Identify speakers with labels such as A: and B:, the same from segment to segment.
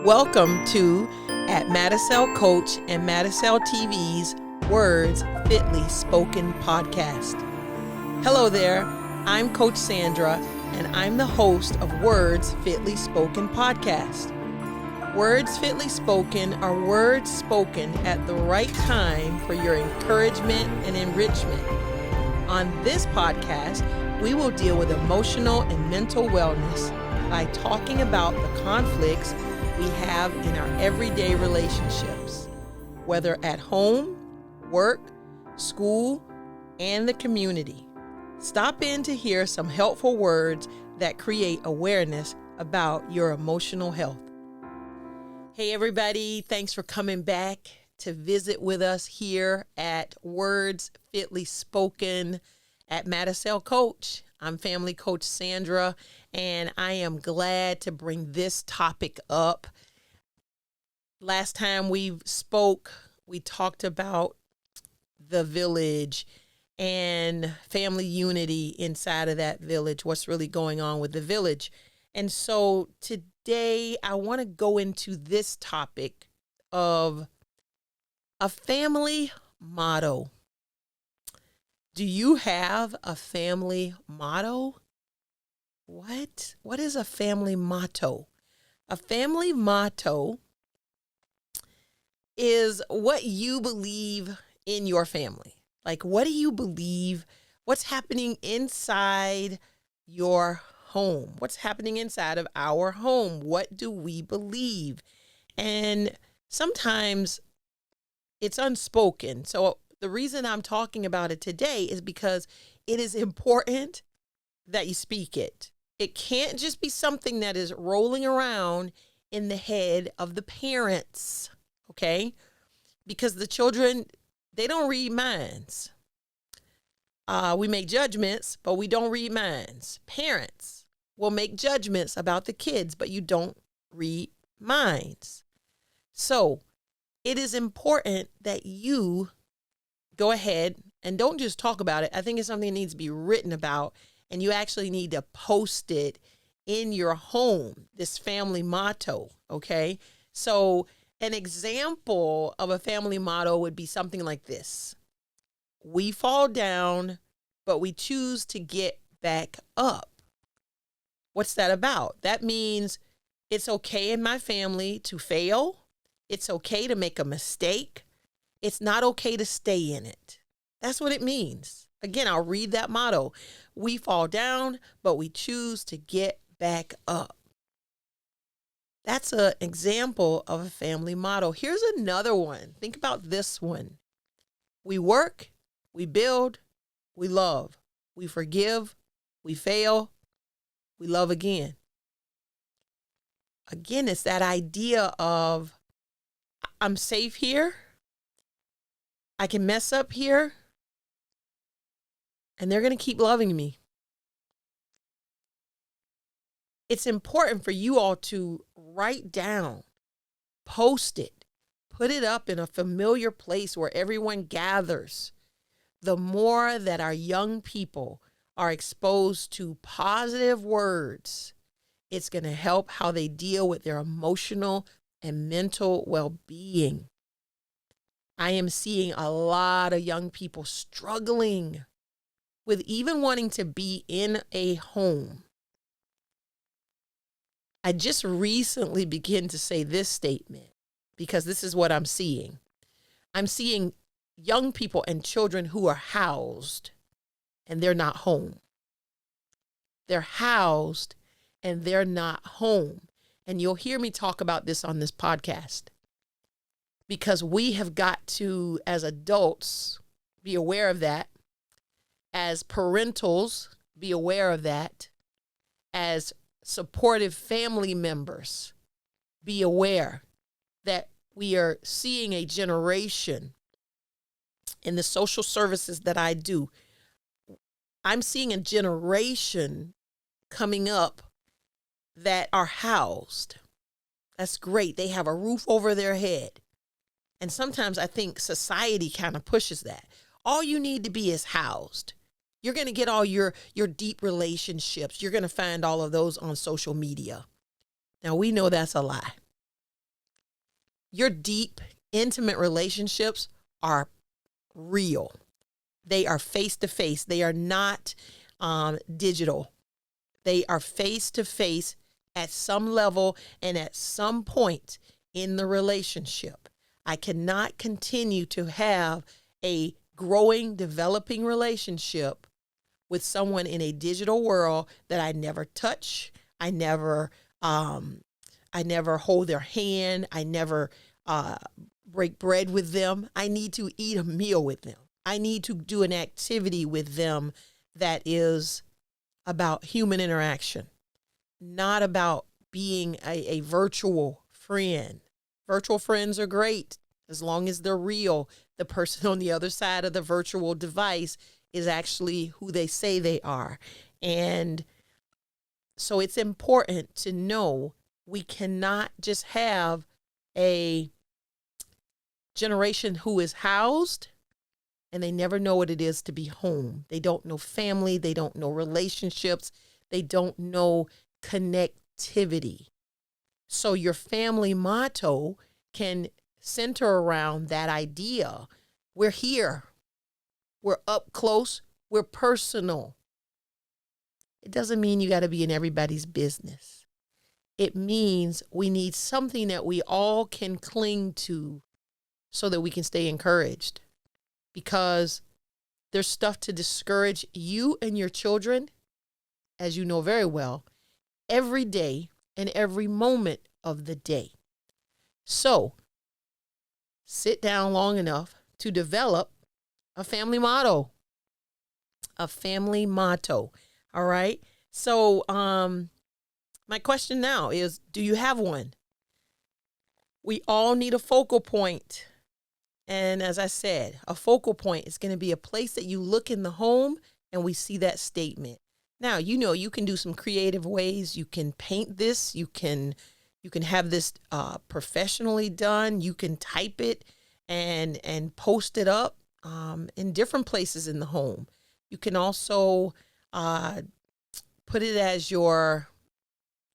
A: Welcome to at Madisel Coach and Madisel TV's Words Fitly Spoken podcast. Hello there, I'm Coach Sandra, and I'm the host of Words Fitly Spoken podcast. Words Fitly Spoken are words spoken at the right time for your encouragement and enrichment. On this podcast, we will deal with emotional and mental wellness by talking about the conflicts we have in our everyday relationships, whether at home, work, school, and the community. Stop in to hear some helpful words that create awareness about your emotional health. Hey everybody, thanks for coming back to visit with us here at Words Fitly Spoken at Madisel Coach. I'm Family Coach Sandra, and I am glad to bring this topic up. Last time we spoke, we talked about the village and family unity inside of that village, what's really going on with the village. And so today I want to go into this topic of a family motto. Do you have a family motto? What is a family motto? A family motto is what you believe in your family. Like, what do you believe? What's happening inside your home? What's happening inside of our home? What do we believe? And sometimes it's unspoken. So the reason I'm talking about it today is because it is important that you speak it. It can't just be something that is rolling around in the head of the parents, okay? Because the children, they don't read minds. We make judgments, but we don't read minds. Parents will make judgments about the kids, but you don't read minds. So it is important that you go ahead and don't just talk about it. I think it's something that needs to be written about, and you actually need to post it in your home, this family motto, okay? So an example of a family motto would be something like this. We fall down, but we choose to get back up. What's that about? That means it's okay in my family to fail. It's okay to make a mistake. It's not okay to stay in it. That's what it means. Again, I'll read that motto. We fall down, but we choose to get back up. That's an example of a family motto. Here's another one. Think about this one. We work, we build, we love. We forgive, we fail, we love again. Again, it's that idea of I'm safe here. I can mess up here, and they're going to keep loving me. It's important for you all to write down, post it, put it up in a familiar place where everyone gathers. The more that our young people are exposed to positive words, it's going to help how they deal with their emotional and mental well-being. I am seeing a lot of young people struggling with even wanting to be in a home. I just recently began to say this statement because this is what I'm seeing. I'm seeing young people and children who are housed and they're not home. They're housed and they're not home. And you'll hear me talk about this on this podcast. Because we have got to, as adults, be aware of that. As parentals, be aware of that. As supportive family members, be aware that we are seeing a generation in the social services that I do. I'm seeing a generation coming up that are housed. That's great. They have a roof over their head. And sometimes I think society kind of pushes that. All you need to be is housed. You're going to get all your deep relationships. You're going to find all of those on social media. Now, we know that's a lie. your deep, intimate relationships are real. They are face to face. They are not digital. They are face to face at some level and at some point in the relationship. I cannot continue to have a growing, developing relationship with someone in a digital world that I never touch. I never hold their hand. I never break bread with them. I need to eat a meal with them. I need to do an activity with them that is about human interaction, not about being a virtual friend. Virtual friends are great as long as they're real. The person on the other side of the virtual device is actually who they say they are. And so it's important to know we cannot just have a generation who is housed and they never know what it is to be home. They don't know family. They don't know relationships. They don't know connectivity. So your family motto can center around that idea. We're here. We're up close. We're personal. It doesn't mean you got to be in everybody's business. It means we need something that we all can cling to so that we can stay encouraged. Because there's stuff to discourage you and your children, as you know very well, every day and every moment of the day. So sit down long enough to develop a family motto. A family motto. All right. So my question now is, do you have one? We all need a focal point. And as I said, a focal point is going to be a place that you look in the home and we see that statement. Now, you can do some creative ways. You can paint this. You can have this professionally done. You can type it and post it up in different places in the home. You can also put it as your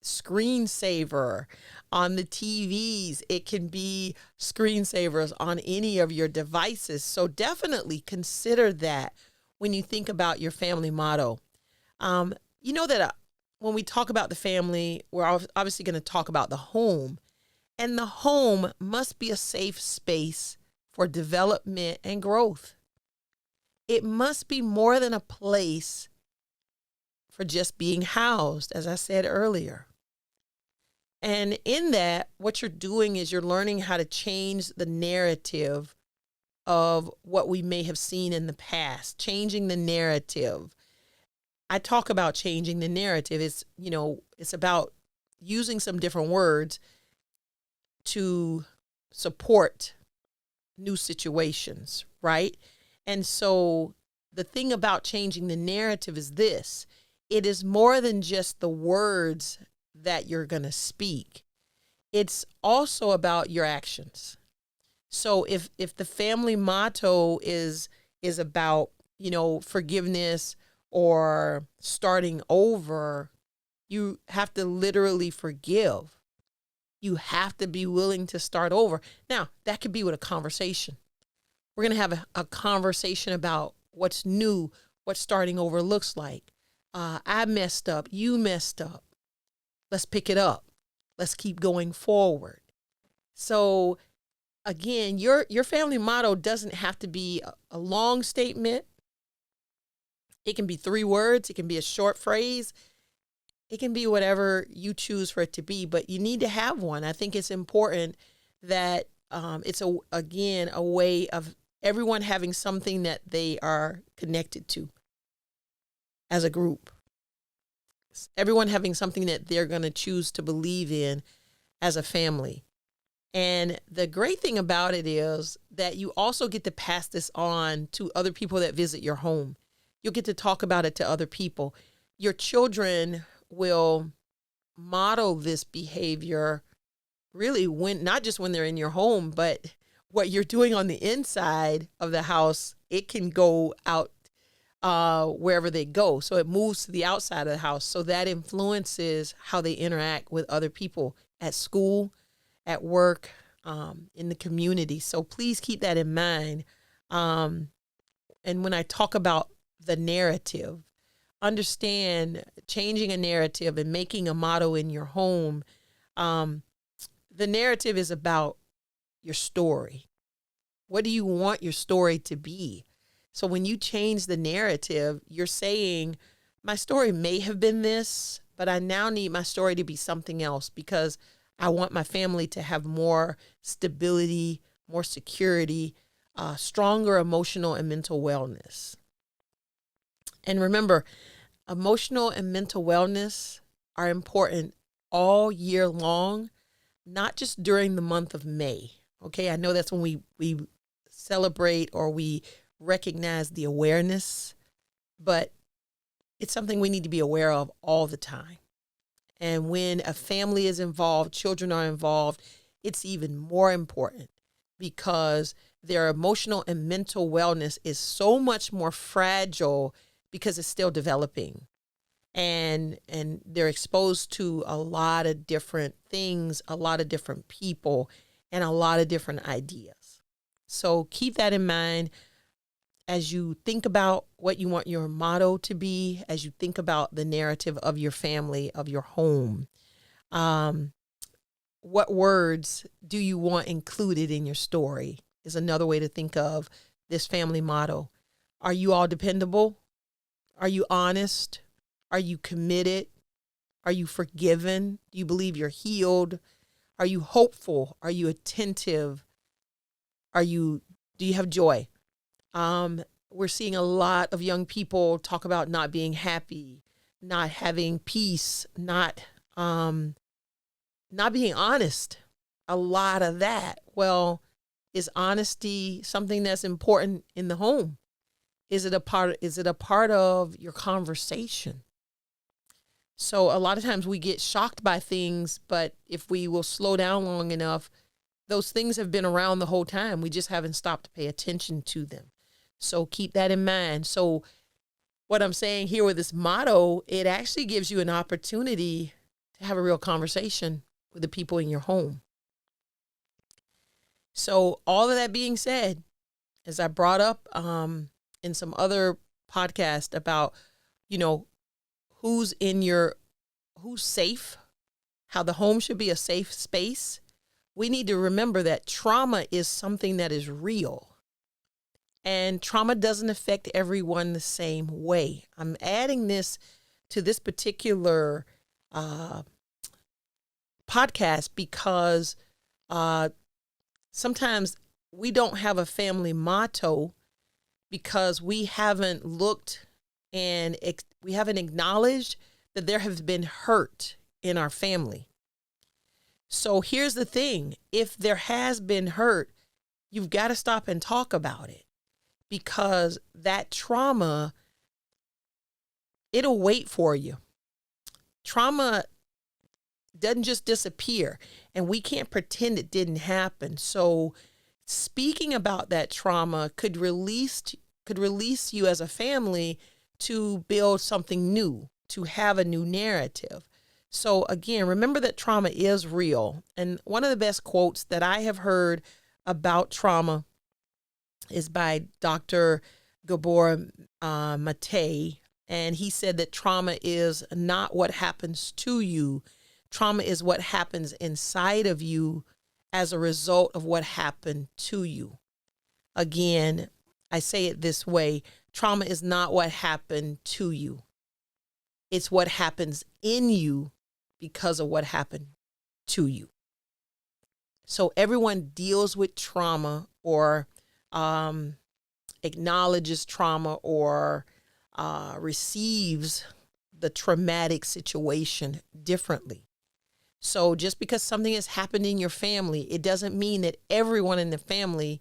A: screensaver on the TVs. It can be screensavers on any of your devices. So definitely consider that when you think about your family motto. You know that when we talk about the family, we're obviously going to talk about the home. And the home must be a safe space for development and growth. It must be more than a place for just being housed, as I said earlier. And in that, what you're doing is you're learning how to change the narrative of what we may have seen in the past, changing the narrative. I talk about changing the narrative. It's about using some different words to support new situations, right? And so the thing about changing the narrative is this: it is more than just the words that you're going to speak. It's also about your actions. So if the family motto is about, forgiveness or starting over, you have to literally forgive. You have to be willing to start over. Now, that could be with a conversation. We're going to have a conversation about what's new, what starting over looks like. I messed up. You messed up. Let's pick it up. Let's keep going forward. So again, your family motto doesn't have to be a long statement. It can be 3 words. It can be a short phrase. It can be whatever you choose for it to be, but you need to have one. I think it's important that it's a way of everyone having something that they are connected to as a group. Everyone having something that they're going to choose to believe in as a family. And the great thing about it is that you also get to pass this on to other people that visit your home. You'll get to talk about it to other people. Your children will model this behavior really not just when they're in your home, but what you're doing on the inside of the house. It can go out wherever they go. So it moves to the outside of the house. So that influences how they interact with other people at school, at work, in the community. So please keep that in mind. And when I talk about the narrative, understand changing a narrative and making a motto in your home. The narrative is about your story. What do you want your story to be? So when you change the narrative, you're saying, my story may have been this, but I now need my story to be something else because I want my family to have more stability, more security, stronger emotional and mental wellness. And remember, emotional and mental wellness are important all year long, not just during the month of May. Okay, I know that's when we celebrate or we recognize the awareness, but it's something we need to be aware of all the time. And when a family is involved, children are involved, it's even more important because their emotional and mental wellness is so much more fragile because it's still developing. And they're exposed to a lot of different things, a lot of different people, and a lot of different ideas. So keep that in mind as you think about what you want your motto to be, as you think about the narrative of your family, of your home. What words do you want included in your story is another way to think of this family motto. Are you all dependable? Are you honest? Are you committed? Are you forgiven? Do you believe you're healed? Are you hopeful? Are you attentive? Do you have joy? We're seeing a lot of young people talk about not being happy, not having peace, not being honest. A lot of that. Well, is honesty something that's important in the home? Is it a part of your conversation? So a lot of times we get shocked by things, but if we will slow down long enough, those things have been around the whole time. We just haven't stopped to pay attention to them. So keep that in mind. So what I'm saying here with this motto, it actually gives you an opportunity to have a real conversation with the people in your home. So all of that being said, as I brought up in some other podcast about, who's safe, how the home should be a safe space, we need to remember that trauma is something that is real. And trauma doesn't affect everyone the same way. I'm adding this to this particular podcast because sometimes we don't have a family motto because we haven't looked and we haven't acknowledged that there has been hurt in our family. So here's the thing. If there has been hurt, you've got to stop and talk about it because that trauma, it'll wait for you. Trauma doesn't just disappear and we can't pretend it didn't happen. So speaking about that trauma could release you as a family to build something new, to have a new narrative. So again, remember that trauma is real. And one of the best quotes that I have heard about trauma is by Dr. Gabor Mate. And he said that trauma is not what happens to you. Trauma is what happens inside of you as a result of what happened to you. Again, I say it this way. Trauma is not what happened to you. It's what happens in you because of what happened to you. So everyone deals with trauma or acknowledges trauma or receives the traumatic situation differently. So just because something has happened in your family, it doesn't mean that everyone in the family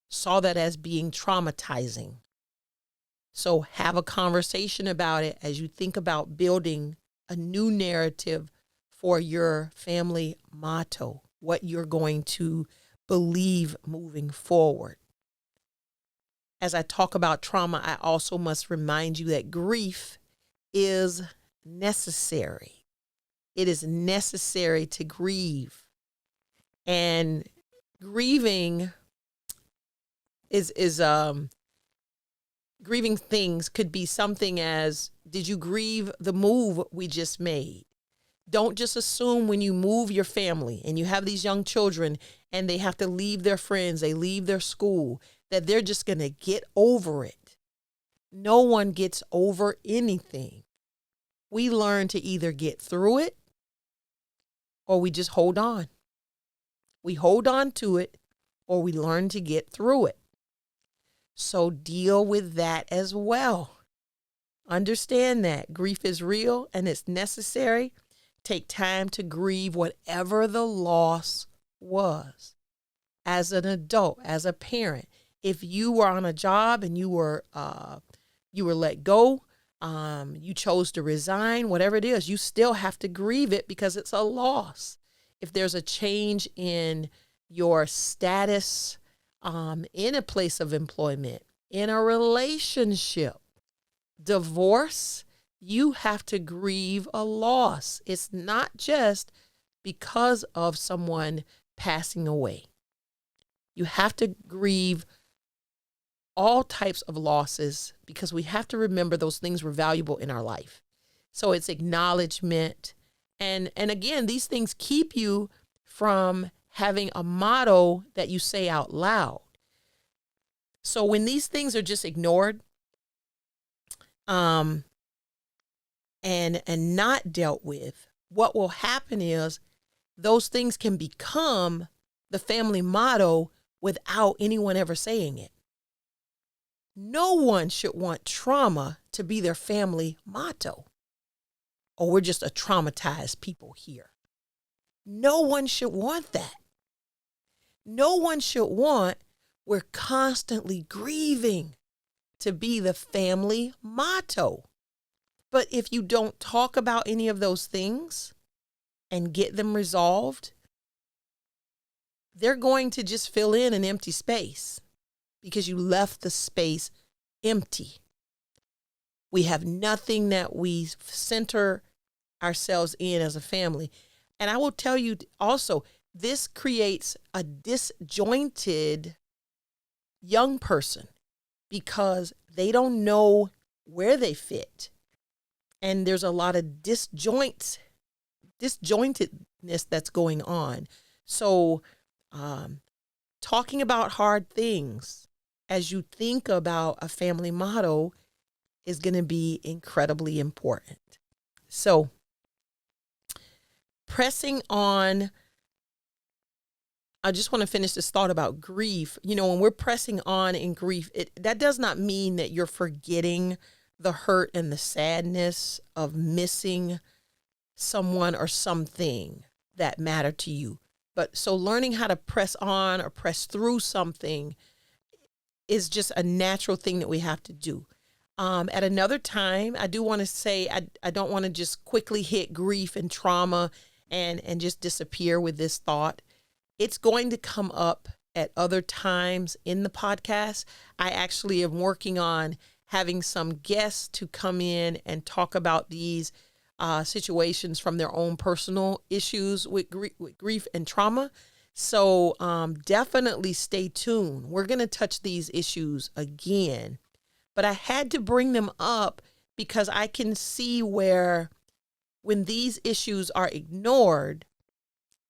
A: saw that as being traumatizing. So have a conversation about it as you think about building a new narrative for your family motto, what you're going to believe moving forward. As I talk about trauma, I also must remind you that grief is necessary. It is necessary to grieve. And grieving grieving things could be something as, did you grieve the move we just made? Don't just assume when you move your family and you have these young children and they have to leave their friends, they leave their school, that they're just going to get over it. No one gets over anything. We learn to either get through it or we just hold on. We hold on to it or we learn to get through it. So deal with that as well. Understand that grief is real and it's necessary. Take time to grieve whatever the loss was. As an adult, as a parent, if you were on a job and you were let go, you chose to resign, whatever it is, you still have to grieve it because it's a loss. If there's a change in your status, in a place of employment, in a relationship, divorce, you have to grieve a loss. It's not just because of someone passing away. You have to grieve all types of losses because we have to remember those things were valuable in our life. So it's acknowledgement. And again, these things keep you from having a motto that you say out loud. So when these things are just ignored, and not dealt with, what will happen is those things can become the family motto without anyone ever saying it. No one should want trauma to be their family motto. Oh, we're just a traumatized people here. No one should want that. No one should want, we're constantly grieving, to be the family motto. But if you don't talk about any of those things and get them resolved, they're going to just fill in an empty space because you left the space empty. We have nothing that we center ourselves in as a family. And I will tell you also, this creates a disjointed young person because they don't know where they fit. And there's a lot of disjointedness that's going on. So talking about hard things as you think about a family motto is going to be incredibly important. So pressing on, I just want to finish this thought about grief. You know, when we're pressing on in grief, that does not mean that you're forgetting the hurt and the sadness of missing someone or something that mattered to you. But so learning how to press on or press through something is just a natural thing that we have to do. At another time, I do want to say, I don't want to just quickly hit grief and trauma and just disappear with this thought. It's going to come up at other times in the podcast. I actually am working on having some guests to come in and talk about these situations from their own personal issues with grief and trauma. So definitely stay tuned. We're going to touch these issues again, but I had to bring them up because I can see where when these issues are ignored,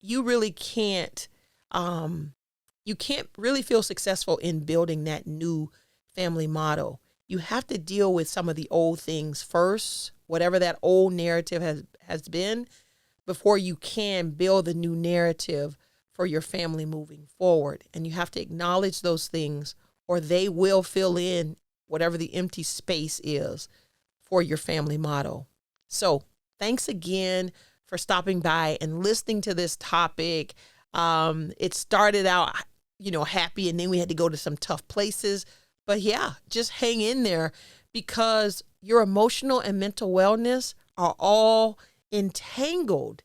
A: you really can't, you can't really feel successful in building that new family motto. You have to deal with some of the old things first, whatever that old narrative has been, before you can build the new narrative for your family moving forward. And you have to acknowledge those things or they will fill in whatever the empty space is for your family motto. So thanks again for stopping by and listening to this topic. It started out, happy, and then we had to go to some tough places. But yeah, just hang in there because your emotional and mental wellness are all entangled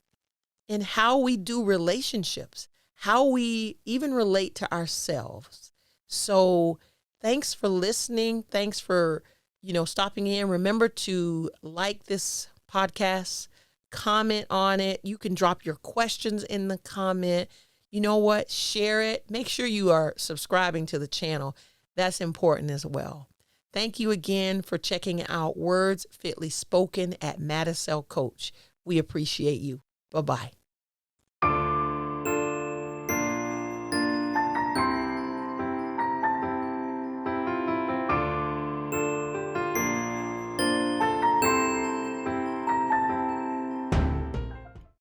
A: in how we do relationships, how we even relate to ourselves. So thanks for listening. Thanks for, stopping in. Remember to like this podcast, comment on it. You can drop your questions in the comment. you know what? Share it. Make sure you are subscribing to the channel. That's important as well. Thank you again for checking out Words Fitly Spoken at Madicel Coach. We appreciate you. Bye-bye.